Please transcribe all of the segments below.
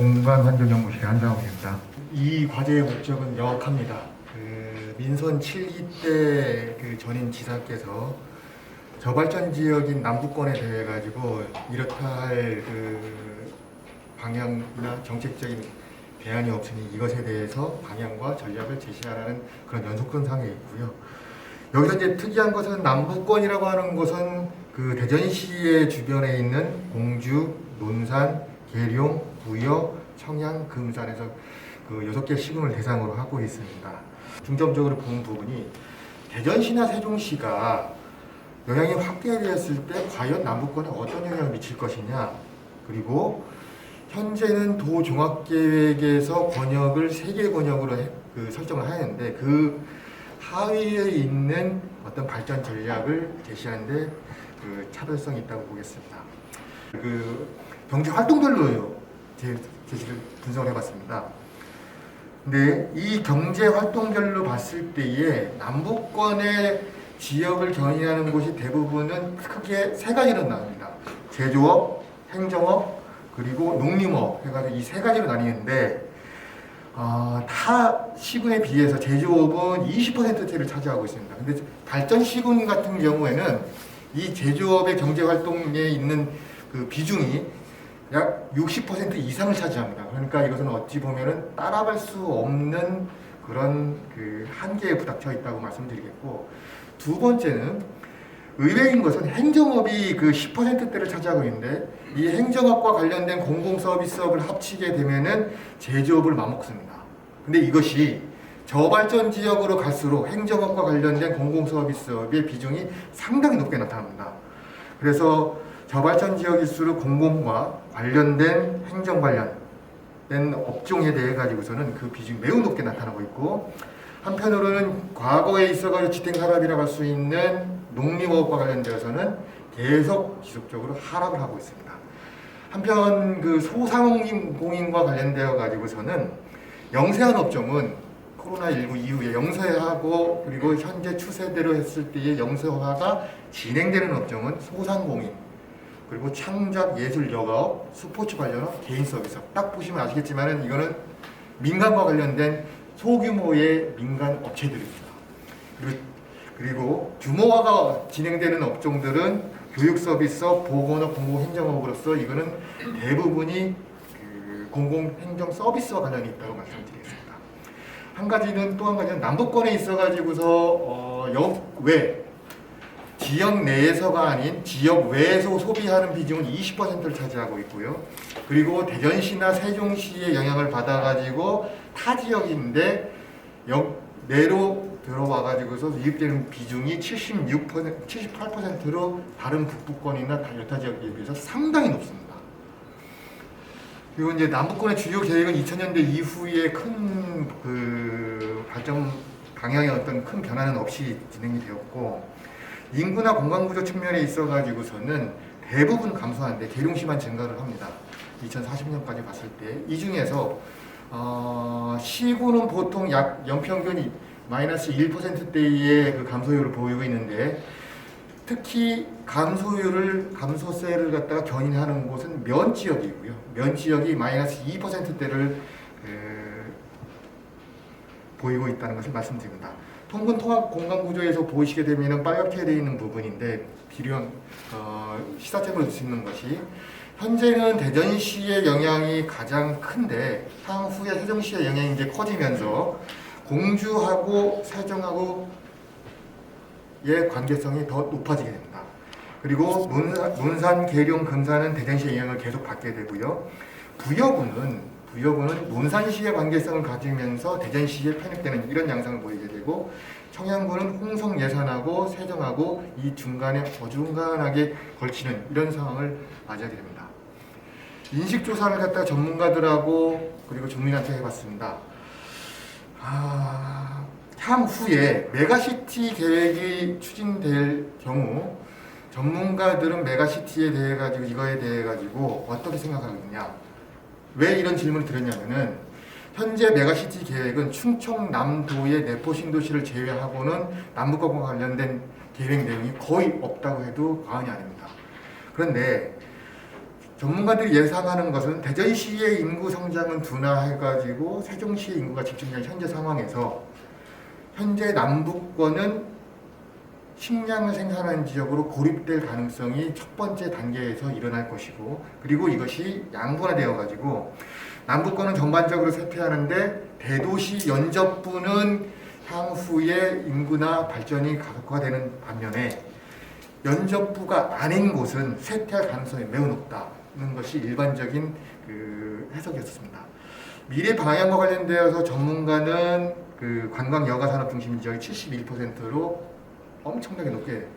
공간환경연구실의 한상욱입니다. 이 과제의 목적은 명확합니다. 민선 7기 때 전임 지사께서 저발전 지역인 남부권에 대해 가지고 이렇다 할 방향이나 정책적인 대안이 없으니 이것에 대해서 방향과 전략을 제시하라는 그런 연속선 상에 있고요. 여기서 이제 특이한 것은 남부권이라고 하는 곳은 대전시의 주변에 있는 공주, 논산, 계룡, 부여, 청양, 금산에서 6개 시군을 대상으로 하고 있습니다. 중점적으로 본 부분이 대전시나 세종시가 영향이 확대되었을 때 과연 남부권에 어떤 영향을 미칠 것이냐, 그리고 현재는 도 종합계획에서 권역을 3개 권역으로 설정을 하는데 그 하위에 있는 어떤 발전 전략을 제시하는데 차별성이 있다고 보겠습니다. 경제 활동별로 제시를 분석을 해봤습니다. 근데 이 경제 활동별로 봤을 때에 남부권의 지역을 견인하는 곳이 대부분은 크게 3가지로 나뉩니다. 제조업, 행정업, 그리고 농림업 해가지고 이 3가지로 나뉘는데 타 시군에 비해서 제조업은 20%대를 차지하고 있습니다. 근데 발전 시군 같은 경우에는 이 제조업의 경제 활동에 있는 비중이 약 60% 이상을 차지합니다. 그러니까 이것은 어찌 보면은 따라갈 수 없는 그런 한계에 부닥쳐 있다고 말씀드리겠고, 두 번째는 의외인 것은 행정업이 10%대를 차지하고 있는데 이 행정업과 관련된 공공서비스업을 합치게 되면은 제조업을 맞먹습니다. 근데 이것이 저발전 지역으로 갈수록 행정업과 관련된 공공서비스업의 비중이 상당히 높게 나타납니다. 그래서 저발전 지역일수록 공공과 관련된 행정 관련된 업종에 대해 가지고서는 그 비중이 매우 높게 나타나고 있고, 한편으로는 과거에 있어가지고 지탱산업이라고 할 수 있는 농림업과 관련되어서는 계속 지속적으로 하락을 하고 있습니다. 한편 소상공인과 관련되어 가지고서는 영세한 업종은 코로나19 이후에 영세하고 그리고 현재 추세대로 했을 때의 영세화가 진행되는 업종은 소상공인, 그리고 창작, 예술, 여가업, 스포츠 관련업, 개인 서비스업. 딱 보시면 아시겠지만 이거는 민간과 관련된 소규모의 민간 업체들입니다. 그리고 규모화가 진행되는 업종들은 교육 서비스업, 보건업, 공공행정업으로서 이거는 대부분이 공공행정 서비스와 관련이 있다고 말씀드리겠습니다. 또 한 가지는 남부권에 있어가지고서 역외 지역 내에서가 아닌 지역 외에서 소비하는 비중은 20%를 차지하고 있고요. 그리고 대전시나 세종시의 영향을 받아가지고 타 지역인데 내로 들어와가지고서 유입되는 비중이 78%로 다른 북부권이나 여타 지역에 비해서 상당히 높습니다. 그리고 이제 남부권의 주요 계획은 2000년대 이후에 큰 발전 방향의 어떤 큰 변화는 없이 진행이 되었고, 인구나 공간구조 측면에 있어가지고서는 대부분 감소하는데 계룡시만 증가를 합니다. 2040년까지 봤을 때. 이 중에서 시군은 보통 약 연평균이 마이너스 1%대의 감소율을 보이고 있는데, 특히 감소세를 갖다가 견인하는 곳은 면 지역이고요. 면 지역이 마이너스 2%대를 보이고 있다는 것을 말씀드립니다. 통근 통합 공간 구조에서 보시게 되면 빨갛게 되어 있는 부분인데, 필요한 시사점을 줄 수 있는 것이 현재는 대전시의 영향이 가장 큰데 향후에 세종시의 영향이 이제 커지면서 공주하고 세종하고의 관계성이 더 높아지게 됩니다. 그리고 논산, 계룡, 금산은 대전시의 영향을 계속 받게 되고요. 부여구는 논산시의 관계성을 가지면서 대전시에 편입되는 이런 양상을 보이게 되고, 청양구는 홍성, 예산하고 세종하고 이 중간에 어중간하게 걸치는 이런 상황을 맞이하게 됩니다. 인식조사를 갖다가 전문가들하고 그리고 주민한테 해봤습니다. 향후에 메가시티 계획이 추진될 경우 전문가들은 메가시티에 대해 가지고 이거에 대해 가지고 어떻게 생각하느냐? 왜 이런 질문을 드렸냐면은 현재 메가시티 계획은 충청남도의 내포 신도시를 제외하고는 남북과 관련된 계획 내용이 거의 없다고 해도 과언이 아닙니다. 그런데 전문가들이 예상하는 것은 대전시의 인구 성장은 둔화해가지고 세종시의 인구가 집중된 현재 상황에서 현재 남북권은 식량을 생산하는 지역으로 고립될 가능성이 첫 번째 단계에서 일어날 것이고, 그리고 이것이 양분화되어 가지고 남북권은 전반적으로 쇠퇴하는데 대도시 연접부는 향후에 인구나 발전이 가속화되는 반면에 연접부가 아닌 곳은 쇠퇴할 가능성이 매우 높다는 것이 일반적인 해석이었습니다. 미래 방향과 관련되어서 전문가는 관광 여가 산업 중심 지역이 71%로 엄청나게 높게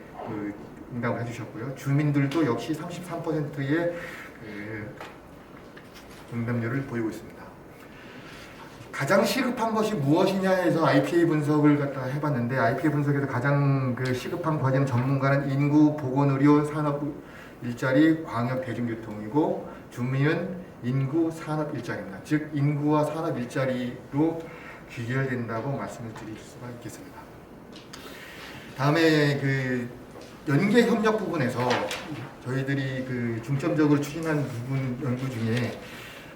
응답을 해주셨고요. 주민들도 역시 33%의 응답률을 보이고 있습니다. 가장 시급한 것이 무엇이냐 해서 IPA 분석을 갖다 해봤는데, IPA 분석에서 가장 시급한 과제는 전문가는 인구, 보건의료, 산업 일자리, 광역 대중교통이고, 주민은 인구, 산업 일자리입니다. 즉 인구와 산업 일자리로 귀결된다고 말씀을 드릴 수가 있겠습니다. 다음에 연계 협력 부분에서 저희들이 중점적으로 추진한 부분 연구 중에,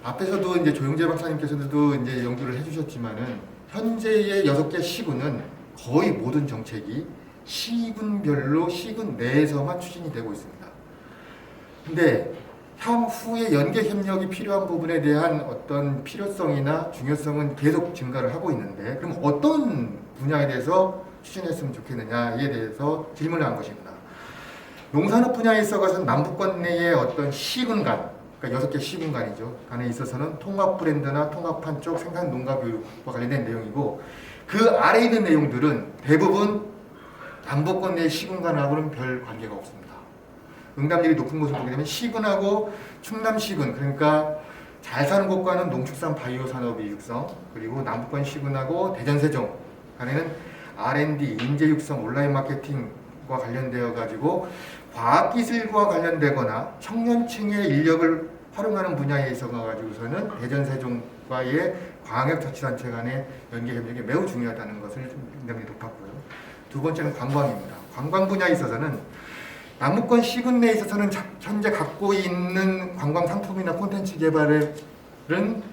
앞에서도 이제 조영재 박사님께서도 이제 연구를 해주셨지만은, 현재의 6개 시군은 거의 모든 정책이 시군별로 시군 내에서만 추진이 되고 있습니다. 근데 향후에 연계 협력이 필요한 부분에 대한 어떤 필요성이나 중요성은 계속 증가를 하고 있는데, 그럼 어떤 분야에 대해서 추진했으면 좋겠느냐에 대해서 질문을 한 것입니다. 농산업 분야에 있어서는 남북권 내의 어떤 시군 간, 그러니까 6개 시군 간이죠. 간에 있어서는 통합 브랜드나 통합한 쪽 생산 농가 교육과 관련된 내용이고, 그 아래에 있는 내용들은 대부분 남북권 내의 시군 간하고는 별 관계가 없습니다. 응답률이 높은 것을 보게 되면 시군하고 충남 시군, 그러니까 잘 사는 곳과는 농축산 바이오 산업의 육성, 그리고 남북권 시군하고 대전 세종 간에는 R&D, 인재 육성, 온라인 마케팅과 관련되어 가지고 과학기술과 관련되거나 청년층의 인력을 활용하는 분야에 있어 가지고서는 대전 세종과의 광역자치단체 간의 연계 협력이 매우 중요하다는 것을 굉장히 높았고요. 두 번째는 관광입니다. 관광 분야에 있어서는 남북권 시군 내에 있어서는 현재 갖고 있는 관광 상품이나 콘텐츠 개발은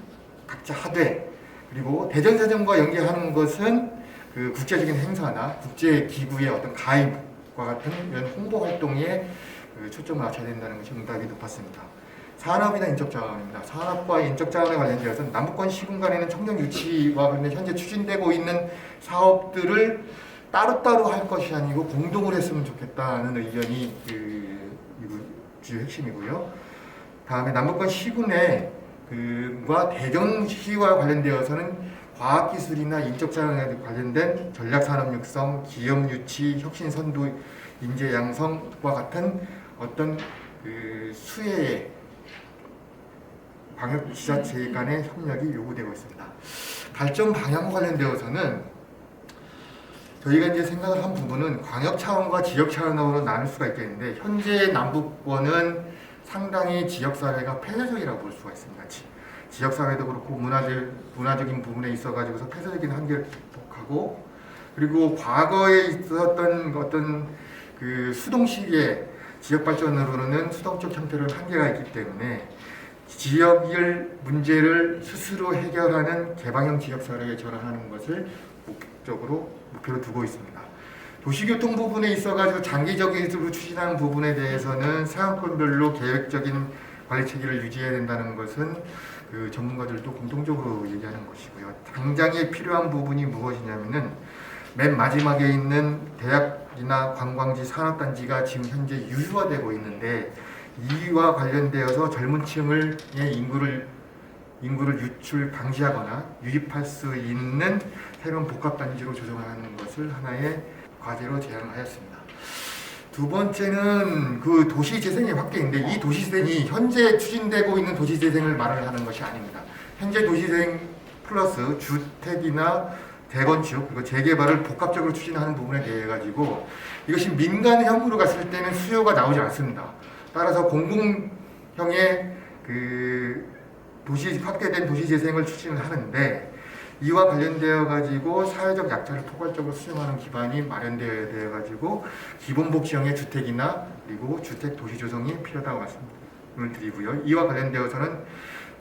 각자 하되, 그리고 대전 세종과 연계하는 것은 국제적인 행사나 국제기구의 어떤 가입과 같은 이런 홍보 활동에 초점을 맞춰야 된다는 것이 응답이 높았습니다. 산업이나 인적자원입니다. 산업과 인적자원에 관련되어서 남북권 시군 간에는 청년 유치와 관련 현재 추진되고 있는 사업들을 따로따로 할 것이 아니고 공동으로 했으면 좋겠다는 의견이 주요 핵심이고요. 다음에 남북권 시군에 대전시와 관련되어서는 과학기술이나 인적자원에 관련된 전략산업 육성, 기업 유치, 혁신 선도, 인재 양성과 같은 어떤 수혜의 방역 지자체 간의 협력이 요구되고 있습니다. 발전 방향과 관련되어서는 저희가 이제 생각을 한 부분은 광역 차원과 지역 차원으로 나눌 수가 있겠는데, 현재 남북권은 상당히 지역사회가 폐쇄적이라고 볼 수가 있습니다. 지역사회도 그렇고 문화적인 부분에 있어가지고서 폐쇄적인 한계를 극복하고, 그리고 과거에 있었던 어떤 수동식의 지역 발전으로는 수동적 형태로 한계가 있기 때문에 지역의 문제를 스스로 해결하는 개방형 지역사회에 전환하는 것을 목표로 두고 있습니다. 도시교통 부분에 있어가지고 장기적으로 추진하는 부분에 대해서는 사용권별로 계획적인 관리 체계를 유지해야 된다는 것은 전문가들도 공통적으로 얘기하는 것이고요. 당장에 필요한 부분이 무엇이냐면은 맨 마지막에 있는 대학이나 관광지, 산업단지가 지금 현재 유휴화되고 있는데, 이와 관련되어서 젊은 층의 인구를 유출 방지하거나 유입할 수 있는 새로운 복합단지로 조정하는 것을 하나의 과제로 제안하였습니다. 두 번째는 도시재생의 확대인데, 이 도시재생이 현재 추진되고 있는 도시재생을 말을 하는 것이 아닙니다. 현재 도시재생 플러스 주택이나 재건축, 그리고 재개발을 복합적으로 추진하는 부분에 대해 가지고 이것이 민간형으로 갔을 때는 수요가 나오지 않습니다. 따라서 공공형의 확대된 도시재생을 추진을 하는데, 이와 관련되어 가지고 사회적 약자를 포괄적으로 수용하는 기반이 마련되어야 되어 가지고 기본복지형의 주택이나 그리고 주택 도시 조성이 필요하다고 말씀을 드리고요. 이와 관련되어서는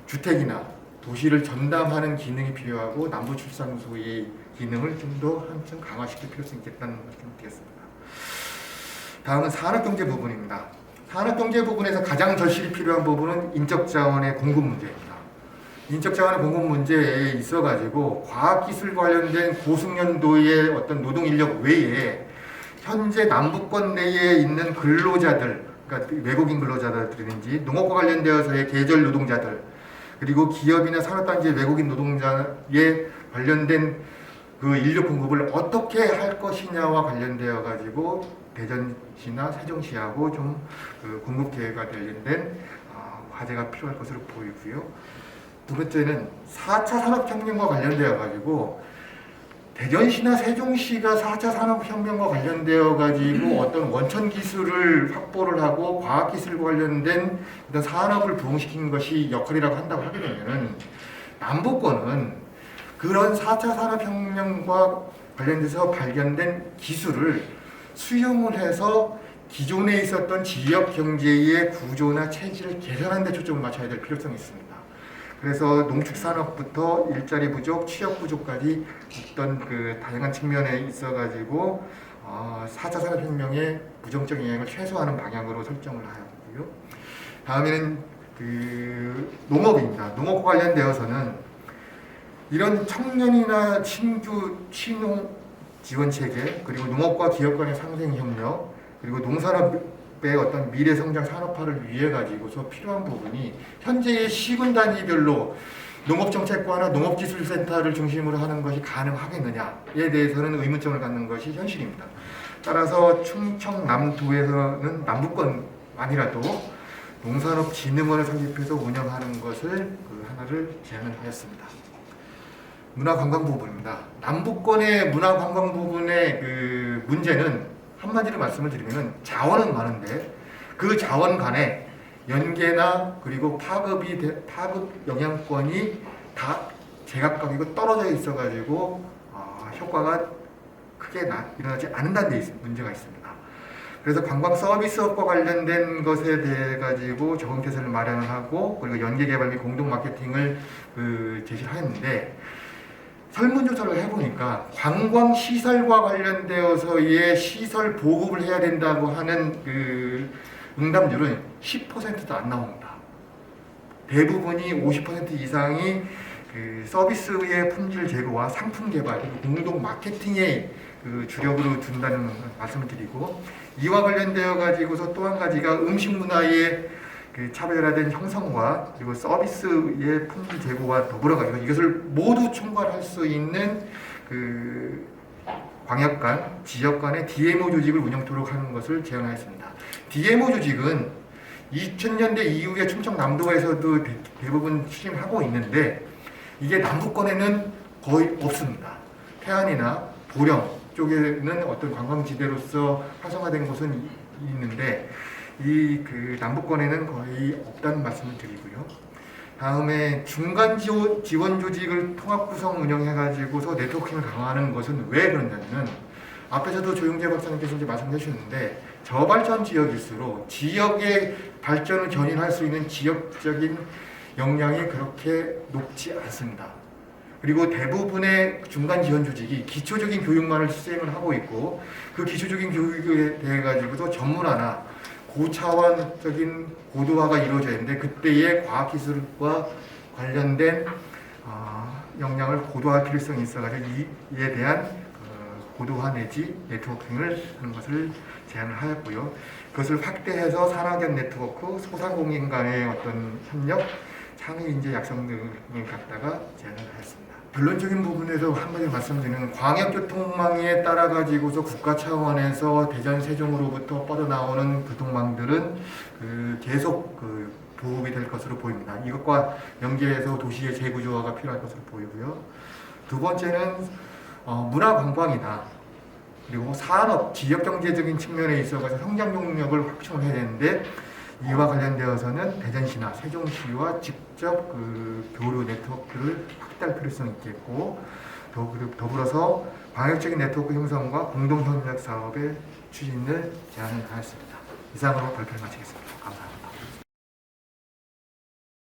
주택이나 도시를 전담하는 기능이 필요하고 남부출산소의 기능을 좀 더 한층 강화시킬 필요성이 있겠다는 말씀을 드리겠습니다. 다음은 산업경제 부분입니다. 산업경제 부분에서 가장 절실히 필요한 부분은 인적자원의 공급 문제입니다. 인적자원의 공급 문제에 있어가지고 과학기술 관련된 고숙련도의 어떤 노동인력 외에 현재 남부권 내에 있는 근로자들, 그러니까 외국인 근로자들이든지 농업과 관련되어서의 계절 노동자들, 그리고 기업이나 산업단지의 외국인 노동자에 관련된 그 인력 공급을 어떻게 할 것이냐와 관련되어 가지고 대전시나 세종시하고 좀 그 공급 계획과 관련된 과제가 필요할 것으로 보이고요. 두 번째는 4차 산업혁명과 관련되어 가지고 대전시나 세종시가 4차 산업혁명과 관련되어 가지고 어떤 원천 기술을 확보를 하고 과학 기술과 관련된 어떤 산업을 부흥시키는 것이 역할이라고 한다고 하게 되면은 남부권은 그런 4차 산업혁명과 관련돼서 발견된 기술을 수용을 해서 기존에 있었던 지역 경제의 구조나 체질을 개선하는 데 초점을 맞춰야 될 필요성이 있습니다. 그래서 농축산업부터 일자리 부족, 취업 부족까지 어떤 그 다양한 측면에 있어가지고 4차 산업혁명의 부정적 영향을 최소화하는 방향으로 설정을 하였고요. 다음에는 그 농업입니다. 농업과 관련되어서는 이런 청년이나 신규 취농 지원 체계, 그리고 농업과 기업 간의 상생 협력, 그리고 농산업의 어떤 미래 성장 산업화를 위해 가지고서 필요한 부분이 현재의 시군 단위별로 농업정책과나 농업기술센터를 중심으로 하는 것이 가능하겠느냐에 대해서는 의문점을 갖는 것이 현실입니다. 따라서 충청남도에서는 남부권만이라도 농산업진흥원을 설립해서 운영하는 것을 그 하나를 제안을 하였습니다. 문화관광 부분입니다. 남부권의 문화관광 부분의 그 문제는 한마디로 말씀을 드리면 자원은 많은데 그 자원 간에 연계나 그리고 파급 영향권이 다 제각각이고 떨어져 있어가지고 효과가 크게 일어나지 않는다는 데 문제가 있습니다. 그래서 관광 서비스업과 관련된 것에 대해 가지고 적응태세를 마련을 하고 그리고 연계 개발 및 공동 마케팅을 제시하였는데 설문조사를 해보니까 관광시설과 관련되어서의 시설 보급을 해야 된다고 하는 그 응답률은 10%도 안 나옵니다. 대부분이 50% 이상이 그 서비스의 품질 제고와 상품 개발, 그리고 공동 마케팅에 그 주력으로 둔다는 말씀을 드리고, 이와 관련되어 가지고서 또 한 가지가 음식 문화의 그 차별화된 형성과 그리고 서비스의 품질 제고와 더불어 가지고 이것을 모두 총괄할 수 있는 그 광역 간, 지역 간의 DMO 조직을 운영토록 하는 것을 제안하였습니다. DMO 조직은 2000년대 이후에 충청남도에서도 대부분 추진하고 있는데 이게 남부권에는 거의 없습니다. 태안이나 보령 쪽에는 어떤 관광지대로서 활성화된 곳은 있는데 이 그 남부권에는 거의 없다는 말씀을 드리고요. 다음에 중간 지원 조직을 통합 구성 운영해가지고서 네트워킹을 강화하는 것은 왜 그러냐면은 앞에서도 조용재 박사님께서 이제 말씀해 주셨는데 저발전 지역일수록 지역의 발전을 견인할 수 있는 지역적인 역량이 그렇게 높지 않습니다. 그리고 대부분의 중간 지원 조직이 기초적인 교육만을 수행을 하고 있고 그 기초적인 교육에 대해 가지고도 전문화나 고차원적인 고도화가 이루어져야 하는데 그때의 과학기술과 관련된 역량을 고도화할 필요성이 있어가지고 이에 대한 고도화 내지 네트워킹을 하는 것을 제안을 하였고요. 그것을 확대해서 산학연 네트워크, 소상공인 간의 어떤 협력, 창의인재 약성 등을 갖다가 제안을 하였습니다. 결론적인 부분에서 한마디 말씀드리면 광역교통망에 따라 가지고서 국가 차원에서 대전 세종으로부터 뻗어나오는 교통망들은 계속 보급이 될 것으로 보입니다. 이것과 연계해서 도시의 재구조화가 필요할 것으로 보이고요. 두 번째는 문화관광이나 그리고 산업, 지역경제적인 측면에 있어서 성장 동력을 확충을 해야 되는데 이와 관련되어서는 대전시나 세종시와 직접 교류 네트워크를 확대할 필요성이 있겠고 더불어서 광역적인 네트워크 형성과 공동협력 사업의 추진을 제안을 하였습니다. 이상으로 발표를 마치겠습니다. 감사합니다.